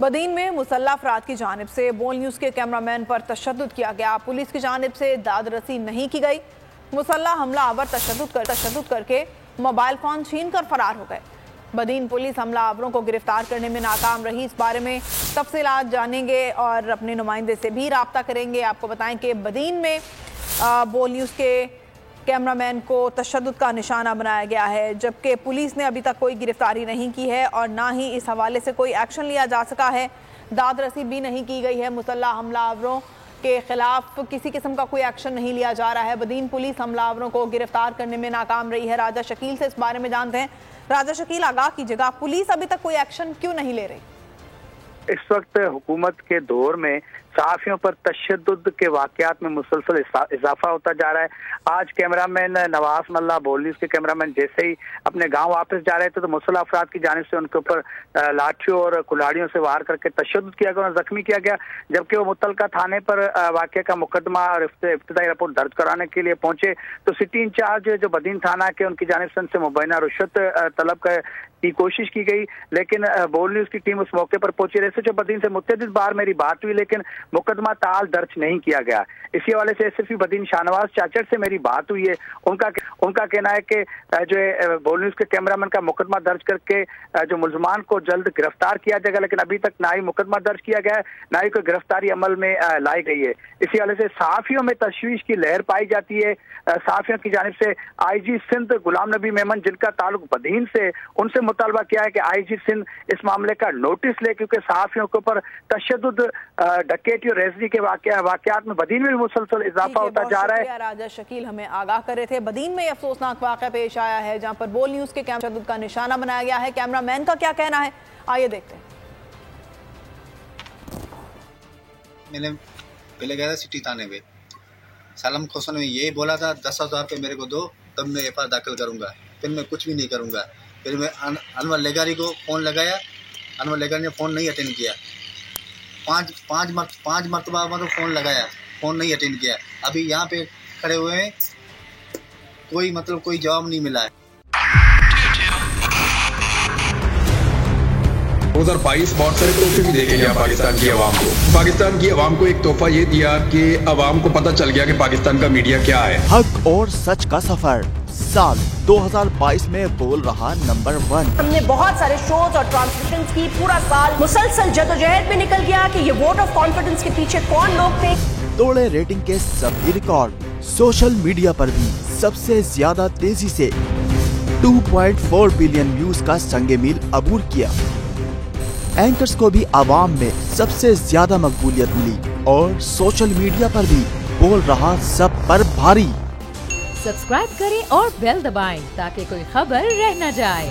बदीन में मुसल्लह अफराद की जानिब से बोल न्यूज़ के कैमरामैन पर तशद्दुद किया गया। पुलिस की जानिब से दाद रसी नहीं की गई। मुसल्लह हमलावर तशद्दुद करके मोबाइल फ़ोन छीन कर फरार हो गए। बदीन पुलिस हमलावरों को गिरफ्तार करने में नाकाम रही। इस बारे में तफसीलात जानेंगे और अपने नुमाइंदे से भी रब्ता करेंगे। आपको बताएं कि बदीन में बोल न्यूज़ के कैमरामैन को तशद्दुद का निशाना बनाया गया है, जबकि पुलिस ने अभी तक कोई गिरफ्तारी नहीं की है और ना ही इस हवाले से कोई एक्शन लिया जा सका है। दाद रसी भी नहीं की गई है। मुसल्लह हमलावरों के खिलाफ किसी किस्म का कोई एक्शन नहीं लिया जा रहा है। बदीन पुलिस हमलावरों को गिरफ्तार करने में नाकाम रही है। राजा शकील से इस बारे में जानते हैं। राजा शकील, आगाह कीजिएगा, पुलिस अभी तक कोई एक्शन क्यों नहीं ले रही? इस वक्त हुकूमत के दौर में सहाफ़ियों पर तशद्दुद के वाक़यात में मुसलसल इजाफा होता जा रहा है। आज कैमरामैन नवाज मल्ला बोल न्यूज़ के कैमरामैन जैसे ही अपने गांव वापस जा रहे थे तो मुसल्लह अफराद की जानिब से उनके ऊपर लाठियों और कुल्हाड़ियों से वार करके तशद्दुद किया गया और जख्मी किया गया। जबकि वो मुतलका थाने पर वाक़े का मुकदमा और इब्तिदाई रिपोर्ट दर्ज कराने के लिए पहुंचे तो सिटी इंचार्ज जो बदीन थाना के उनकी जानिब से उनसे मुबैना रुश्वत तलब की कोशिश की गई, लेकिन बोल न्यूज़ की टीम उस मौके पर पहुंची। जैसे जो बदीन से मुतअद्दिद बार मेरी बात हुई लेकिन मुकदमा ताल दर्ज नहीं किया गया। इसी हवाले से एसएसपी बदीन शाहनवाज चाचड़ से मेरी बात हुई है। उनका कहना है कि जो बोल न्यूज़ के कैमरामैन का मुकदमा दर्ज करके जो मुलजमान को जल्द गिरफ्तार किया जाएगा, लेकिन अभी तक ना ही मुकदमा दर्ज किया गया है ना ही कोई गिरफ्तारी अमल में लाई गई है। इसी हवाले से सहाफ़ियों में तशवीश की लहर पाई जाती है। सहाफ़ियों की जानिब से IG सिंध गुलाम नबी मेमन, जिनका ताल्लुक बदीन से, उनसे मुतालबा किया है कि IG सिंध इस मामले का नोटिस ले, क्योंकि सहाफ़ियों के ऊपर तशद्दुद, डकैती और रेज़नी के वाक़यात में बदीन में भी मुसलसल इजाफा होता जा रहा है। राजा शकील हमें आगाह कर रहे थे। बदीन में अफसोसनाक वाक़या पेश आया है जहां पर बोल न्यूज़ के तशद्दुद का निशाना बनाया गया है। कैमरामैन का क्या कहना है, आइए देखते हैं। मैंने पहले गया था सिटी थाने पे, सालम खोसन में यही बोला था 10,000 रुपये मेरे को दो तब मैं FIR दाखिल करूँगा, फिर मैं कुछ भी नहीं करूँगा। फिर मैं अनवर लेगारी को फ़ोन लगाया, अनवर लेगारी ने फ़ोन नहीं अटेंड किया। पाँच मरतबा मतलब फ़ोन लगाया, फ़ोन नहीं अटेंड किया। अभी यहाँ पे खड़े हुए हैं, कोई जवाब नहीं मिला है। 2022 बहुत सारे तोहफे भी देके गया पाकिस्तान की आवाम को। पाकिस्तान की आवाम को एक तोहफा ये दिया कि आवाम को पता चल गया कि पाकिस्तान का मीडिया क्या है। हक और सच का सफर साल 2022 में बोल रहा नंबर 1। हमने बहुत सारे शोज और ट्रांसमिशंस की, पूरा साल मुसलसल जदोजहद में निकल गया कि ये वोट ऑफ कॉन्फिडेंस के पीछे कौन लोग थे। तोड़े रेटिंग के सभी रिकॉर्ड। सोशल मीडिया पर भी सबसे ज्यादा तेजी से 2.4 बिलियन व्यूज का संगे मील अबूर किया। एंकर्स को भी आवाम में सबसे ज्यादा मकबूलियत मिली और सोशल मीडिया पर भी बोल रहा सब पर भारी। सब्सक्राइब करें और बेल दबाएं ताकि कोई खबर रह न जाए।